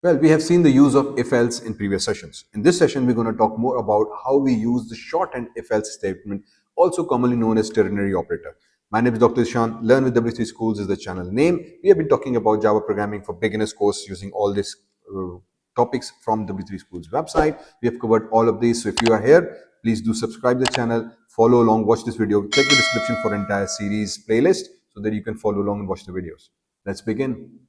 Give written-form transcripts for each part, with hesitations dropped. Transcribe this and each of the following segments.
Well, we have seen the use of if-else in previous sessions. In this session, we're going to talk more about how we use the shorthand if-else statement, also commonly known as ternary operator. My name is Dr. Zeeshan. Learn with W3Schools is the channel name. We have been talking about Java programming for beginners course using all these topics from W3Schools website. We have covered all of these. So if you are here, please do subscribe the channel, follow along, watch this video, check the description for entire series playlist so that you can follow along and watch the videos. Let's begin.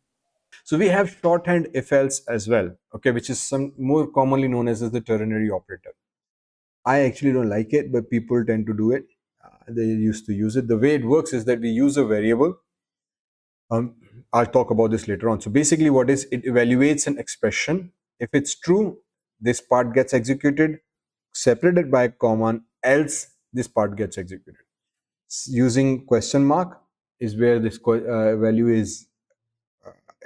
So we have shorthand if else as well, okay, which is some more commonly known as the ternary operator. I actually don't like it, but people tend to do it. They used to use it. The way it works is that we use a variable. Um, I'll talk about this later on. So basically, what is it evaluates an expression. If it's true, this part gets executed, separated by a comma, else this part gets executed. Using question mark is where this value is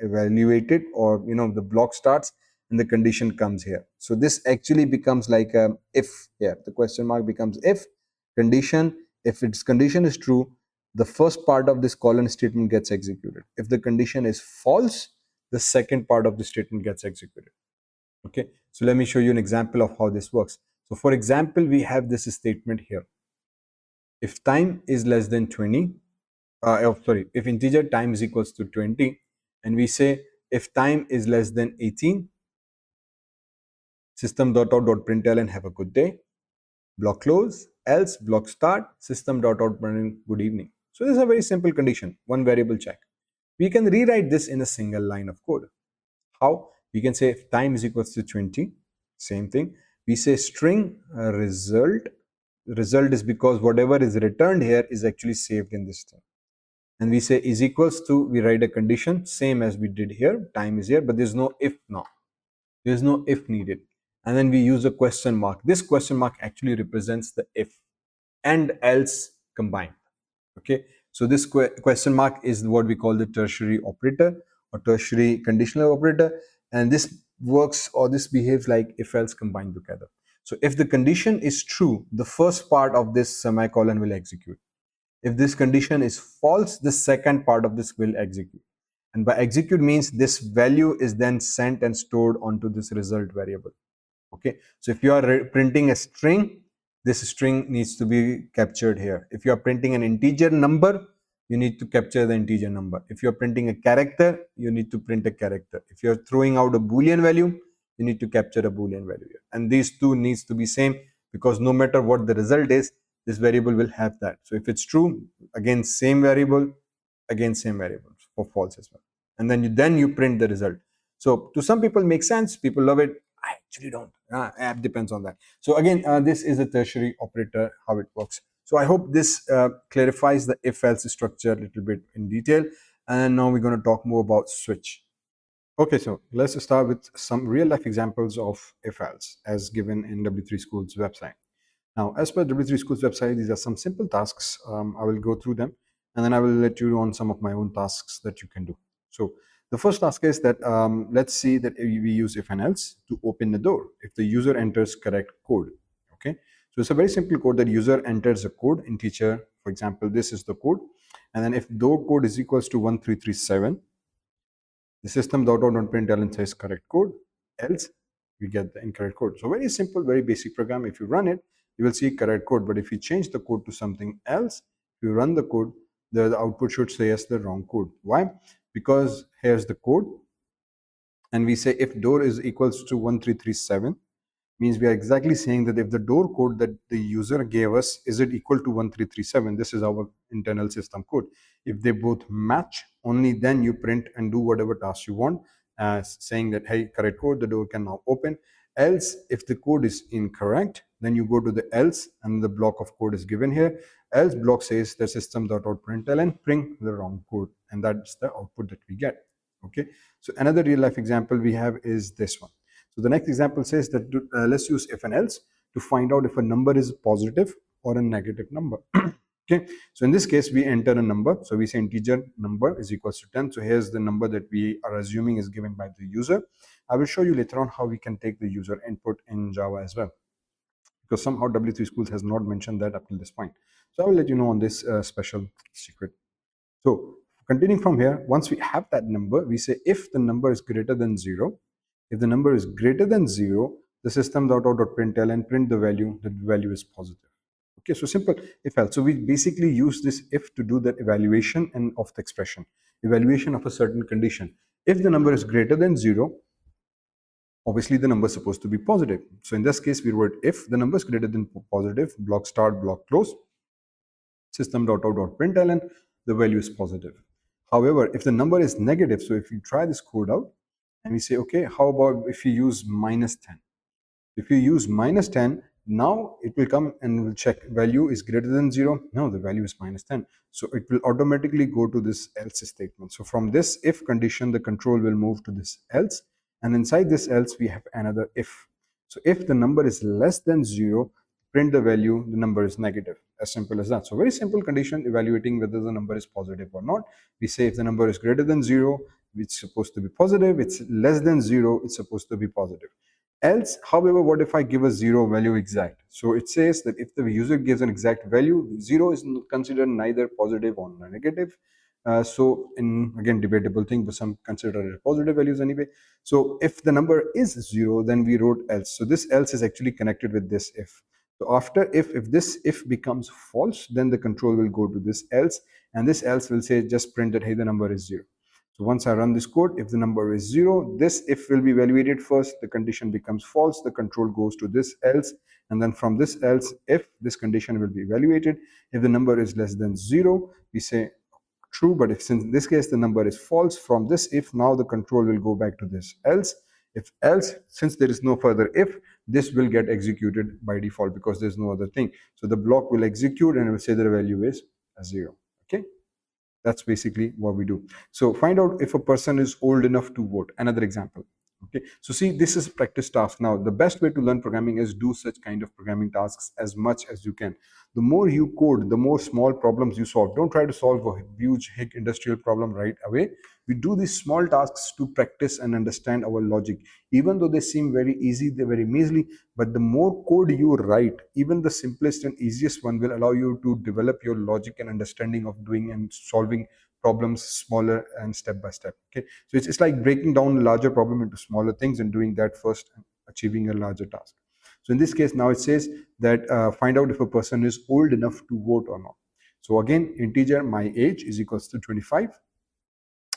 evaluated, or the block starts and the condition comes here. So this actually becomes like a if here. The question mark becomes if condition. If its condition is true, the first part of this colon statement gets executed. If the condition is false, the second part of the statement gets executed. Okay, so let me show you an example of how this works. So for example, we have this statement here. If time is less than 20, if integer time is equals to 20, and we say if time is less than 18, system.out.println have a good day, block close, else block start, system.out.println good evening. So this is a very simple condition, one variable check. We can rewrite this in a single line of code. How? We can say if time is equals to 20, same thing. We say string result. Result is because whatever is returned here is actually saved in this thing. And we say is equals to, we write a condition, same as we did here, time is here, but there's no if now. There's no if needed. And then we use a question mark. This question mark actually represents the if and else combined. Okay, so this question mark is what we call the tertiary operator or tertiary conditional operator, and this works, or this behaves like if else combined together. So if the condition is true, the first part of this semicolon will execute. If this condition is false, the second part of this will execute. And by execute means this value is then sent and stored onto this result variable. Okay, so if you are printing a string, this string needs to be captured here. If you are printing an integer number, you need to capture the integer number. If you are printing a character, you need to print a character. If you are throwing out a boolean value, you need to capture a boolean value here. And these two needs to be same, because no matter what the result is, this variable will have that. So if it's true, again same variable, again same variable for false as well. And then you print the result. So to some people makes sense, people love it. I actually don't. App depends on that. So again, this is a tertiary operator, how it works. So I hope this clarifies the if-else structure a little bit in detail. And now we're going to talk more about switch. Okay, so let's start with some real-life examples of if-else as given in W3Schools website. Now, as per W3Schools website, these are some simple tasks. I will go through them, and then I will let you know on some of my own tasks that you can do. So the first task is that let's see that we use if and else to open the door if the user enters correct code. Okay, so it's a very simple code that user enters a code in teacher. For example, this is the code, and then if door code is equals to 1337, the system.out.println says correct code, else we get the incorrect code. So very simple, very basic program. If you run it, you will see correct code. But if you change the code to something else, if you run the code, the output should say yes, the wrong code. Why? Because here's the code, and we say if door is equals to 1337, means we are exactly saying that if the door code that the user gave us is it equal to 1337, this is our internal system code. If they both match, only then you print and do whatever task you want, saying that hey, correct code, the door can now open. Else, if the code is incorrect, then you go to the else, and the block of code is given here. Else block says the system.out.println print the wrong code, and that's the output that we get. Okay, so another real life example we have is this one. So the next example says that let's use if and else to find out if a number is positive or a negative number. Okay, so in this case we enter a number. So we say integer number is equals to 10. So here's the number that we are assuming is given by the user. I will show you later on how we can take the user input in Java as well, because somehow W3Schools has not mentioned that up to this point. So I will let you know on this special secret. So continuing from here, once we have that number, we say if the number is greater than 0, If the number is greater than 0, the system.out.println and print the value that the value is positive. Okay, so simple if else. So we basically use this if to do the evaluation and of the expression, evaluation of a certain condition. If the number is greater than 0, obviously the number is supposed to be positive. So in this case, we wrote if the number is greater than positive, block start, block close, system.out.println, the value is positive. However, if the number is negative, so if you try this code out and we say, okay, how about if you use minus 10? If you use minus 10, now it will come and will check value is greater than 0. No, the value is minus 10. So it will automatically go to this else statement. So from this if condition, the control will move to this else. And inside this else, we have another if. So if the number is less than 0, print the value, the number is negative. As simple as that. So very simple condition evaluating whether the number is positive or not. We say if the number is greater than 0, it's supposed to be positive. It's less than 0, it's supposed to be positive. Else, however, what if I give a 0 value exact? So it says that if the user gives an exact value, 0 is considered neither positive or negative. So in again debatable thing, but some consider it positive values anyway. So if the number is 0, then we wrote else. So this else is actually connected with this if. So after if this if becomes false, then the control will go to this else, and this else will say just print that hey, the number is 0. So once I run this code, if the number is 0, this if will be evaluated first, the condition becomes false, the control goes to this else, and then from this else, if this condition will be evaluated, if the number is less than 0, we say true, but if since in this case the number is false, from this if now the control will go back to this else. If else, since there is no further if, this will get executed by default because there's no other thing. So the block will execute and it will say the value is 0. Okay. That's basically what we do. So find out if a person is old enough to vote. Another example. Okay. So see, this is practice task. Now, the best way to learn programming is do such kind of programming tasks as much as you can. The more you code, the more small problems you solve. Don't try to solve a huge, big industrial problem right away. We do these small tasks to practice and understand our logic. Even though they seem very easy, they're very measly, but the more code you write, even the simplest and easiest one will allow you to develop your logic and understanding of doing and solving problems smaller and step by step. Okay, so it's like breaking down a larger problem into smaller things and doing that first and achieving a larger task. So in this case, now it says that find out if a person is old enough to vote or not. So again, integer my age is equals to 25,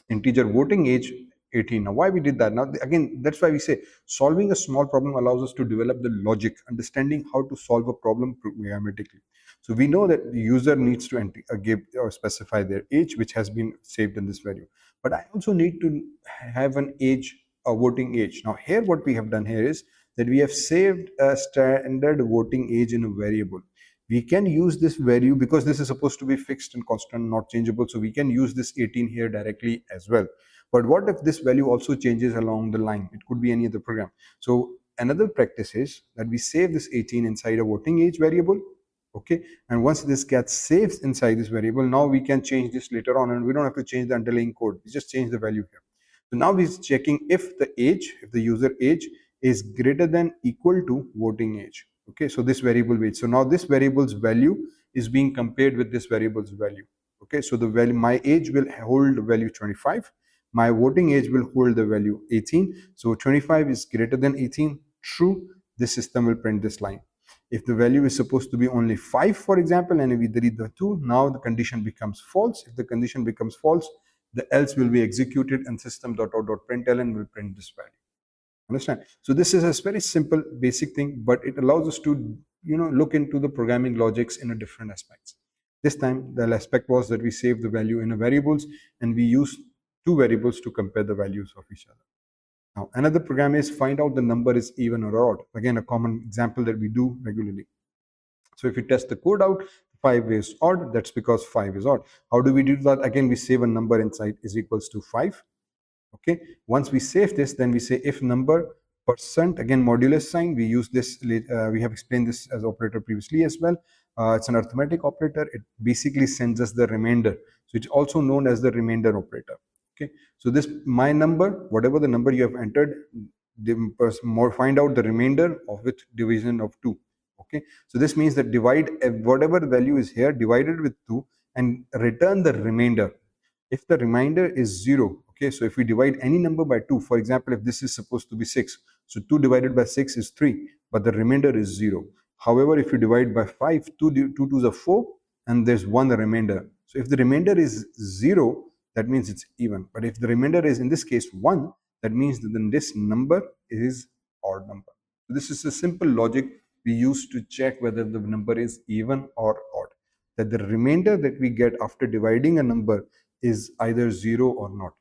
integer voting age 18. Now why we did that? Now again, that's why we say solving a small problem allows us to develop the logic, understanding how to solve a problem programmatically. So we know that the user needs to give or specify their age, which has been saved in this value, but I also need to have an age, a voting age. Now here what we have done here is that we have saved a standard voting age in a variable. We can use this value because this is supposed to be fixed and constant, not changeable. So we can use this 18 here directly as well. But what if this value also changes along the line? It could be any other program. So another practice is that we save this 18 inside a voting age variable. Okay, and once this gets saved inside this variable, now we can change this later on, and we don't have to change the underlying code. We just change the value here. So now we're checking if the age, if the user age is greater than equal to voting age. Okay, so this variable weight. So now this variable's value is being compared with this variable's value. Okay, so the value, my age will hold the value 25, my voting age will hold the value 18. So 25 is greater than 18, true. This system will print this line. If the value is supposed to be only 5, for example, and we delete the 2, now the condition becomes false. If the condition becomes false, the else will be executed and system.out.println will print this value. Understand? So this is a very simple basic thing, but it allows us to look into the programming logics in a different aspects. This time the aspect was that we save the value in a variables and we use two variables to compare the values of each other. Now another program is find out the number is even or odd. Again, a common example that we do regularly. So if you test the code out, 5 is odd, that's because 5 is odd. How do we do that? Again, we save a number inside is equals to 5. Okay, once we save this, then we say if number percent, again modulus sign, we use this, we have explained this as operator previously as well. It's an arithmetic operator. It basically sends us the remainder. So it's also known as the remainder operator. Okay, so this my number, whatever the number you have entered, find out the remainder of which division of 2. Okay, so this means that divide whatever value is here divided with 2 and return the remainder. If the remainder is 0, Okay, so if we divide any number by 2, for example, if this is supposed to be 6, so 2 divided by 6 is 3, but the remainder is 0. However, if you divide by 5, 2 twos are 4, and there's one remainder. So if the remainder is 0, that means it's even. But if the remainder is, in this case, 1, that means that then this number is odd number. So this is a simple logic we use to check whether the number is even or odd. That the remainder that we get after dividing a number is either 0 or not.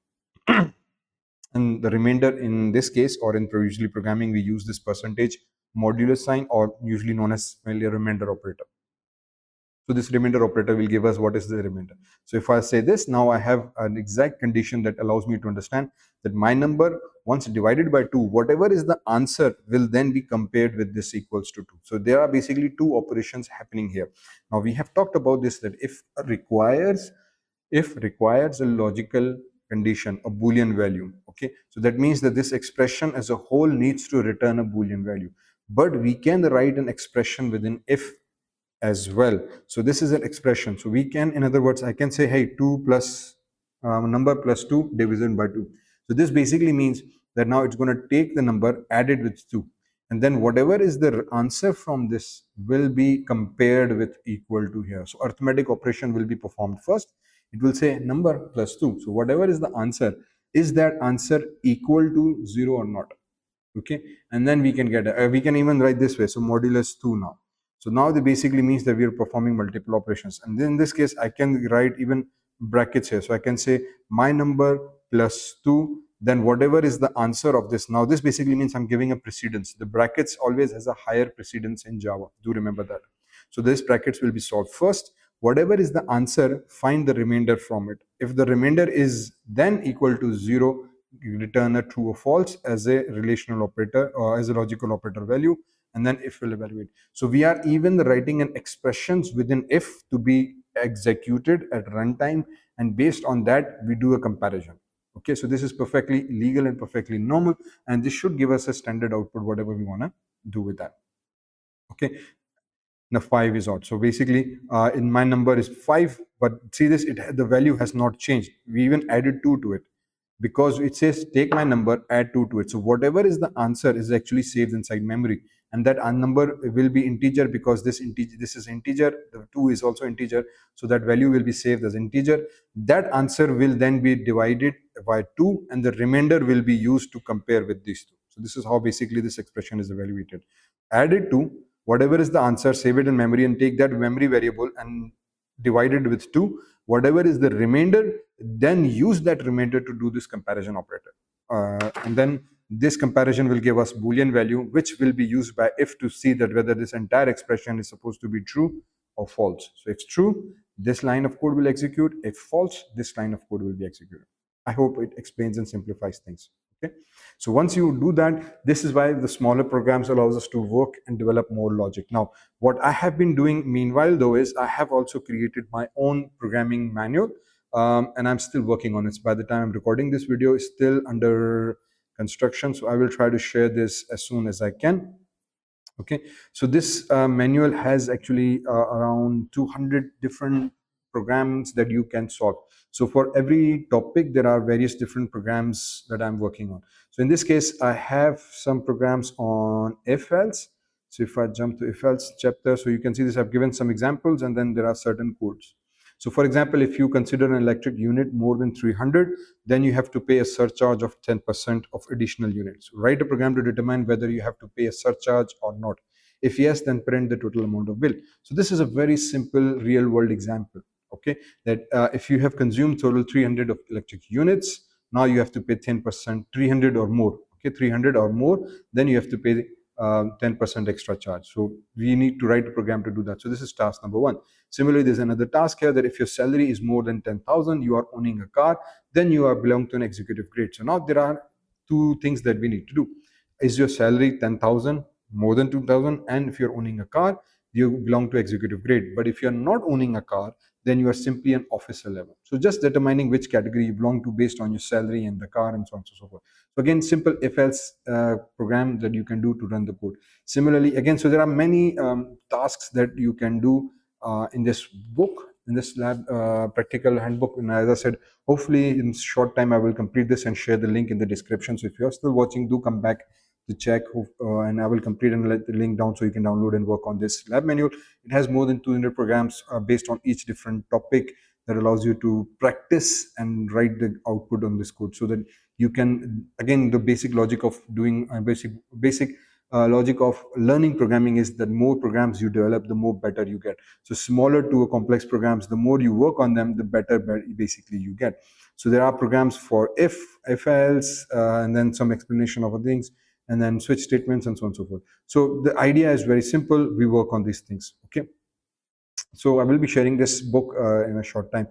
And the remainder in this case, or in usually programming, we use this percentage modulus sign, or usually known as mainly a remainder operator. So this remainder operator will give us what is the remainder. So if I say this, now I have an exact condition that allows me to understand that my number, once divided by 2, whatever is the answer will then be compared with this equals to 2. So there are basically two operations happening here. Now we have talked about this, that if requires a logical condition, a Boolean value. Okay, so that means that this expression as a whole needs to return a Boolean value. But we can write an expression within if as well. So this is an expression. So we can, in other words, I can say, hey, 2 plus number plus 2 divided by 2. So this basically means that now it's going to take the number added with 2. And then whatever is the answer from this will be compared with equal to here. So arithmetic operation will be performed first. It will say number plus 2. So whatever is the answer, is that answer equal to 0 or not? Okay, and then we can get we can even write this way. So modulus 2 now. So now they basically means that we are performing multiple operations. And then in this case, I can write even brackets here. So I can say my number plus 2, then whatever is the answer of this. Now this basically means I'm giving a precedence. The brackets always has a higher precedence in Java. Do remember that. So this brackets will be solved first. Whatever is the answer, find the remainder from it. If the remainder is then equal to 0, you return a true or false as a relational operator or as a logical operator value, and then if will evaluate. So we are even writing an expressions within if to be executed at runtime, and based on that we do a comparison. Okay, so this is perfectly legal and perfectly normal, and this should give us a standard output whatever we want to do with that. Okay, now 5 is odd. So basically in my number is 5, but see this, the value has not changed. We even added 2 to it, because it says take my number, add 2 to it. So whatever is the answer is actually saved inside memory, and that number will be integer, because this is integer, the 2 is also integer, so that value will be saved as integer. That answer will then be divided by 2, and the remainder will be used to compare with these two. So this is how basically this expression is evaluated. Add it to whatever is the answer, save it in memory, and take that memory variable and divide it with 2. Whatever is the remainder, then use that remainder to do this comparison operator. And then this comparison will give us Boolean value, which will be used by if to see that whether this entire expression is supposed to be true or false. So if true, this line of code will execute. If false, this line of code will be executed. I hope it explains and simplifies things. Okay, so once you do that, this is why the smaller programs allows us to work and develop more logic. Now what I have been doing meanwhile though is I have also created my own programming manual, and I'm still working on it. By the time I'm recording this video, is still under construction, so I will try to share this as soon as I can. Okay, so this manual has actually around 200 different programs that you can solve. So for every topic there are various different programs that I'm working on. So in this case I have some programs on if else. So if I jump to if else chapter, so you can see this, I've given some examples, and then there are certain codes. So for example, if you consider an electric unit more than 300, then you have to pay a surcharge of 10% of additional units. Write a program to determine whether you have to pay a surcharge or not. If yes, then print the total amount of bill. So this is a very simple real world example. Okay, that if you have consumed total 300 of electric units, now you have to pay 10%, 300 or more. Okay, 300 or more, then you have to pay 10% extra charge. So we need to write a program to do that. So this is task number 1. Similarly, there's another task here that if your salary is more than 10,000, you are owning a car, then you are belong to an executive grade. So now there are two things that we need to do. Is your salary 10,000, more than 2,000, and if you're owning a car, you belong to executive grade. But if you're not owning a car, then you are simply an officer level. So just determining which category you belong to based on your salary and the car and so on and so forth. So again, simple if else program that you can do to run the code. Similarly, again, so there are many tasks that you can do in this book, in this lab practical handbook. And as I said, hopefully in short time I will complete this and share the link in the description. So if you're still watching, do come back to check, and I will complete and let the link down so you can download and work on this lab manual. It has more than 200 programs based on each different topic, that allows you to practice and write the output on this code, so that you can, again, the basic logic of doing basic logic of learning programming is that more programs you develop, the more better you get. So smaller to a complex programs, the more you work on them, the better basically you get. So there are programs for if else, and then some explanation of things, and then switch statements, and so on and so forth. So the idea is very simple. We work on these things. Okay. So I will be sharing this book in a short time.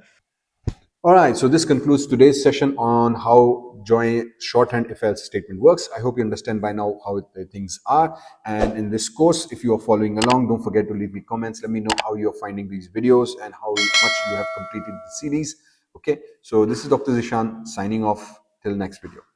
All right, so this concludes today's session on how join shorthand if else statement works. I hope you understand by now how things are. And in this course, if you are following along, don't forget to leave me comments. Let me know how you're finding these videos and how much you have completed the series. Okay, so this is Dr. Zeeshan signing off. Till next video.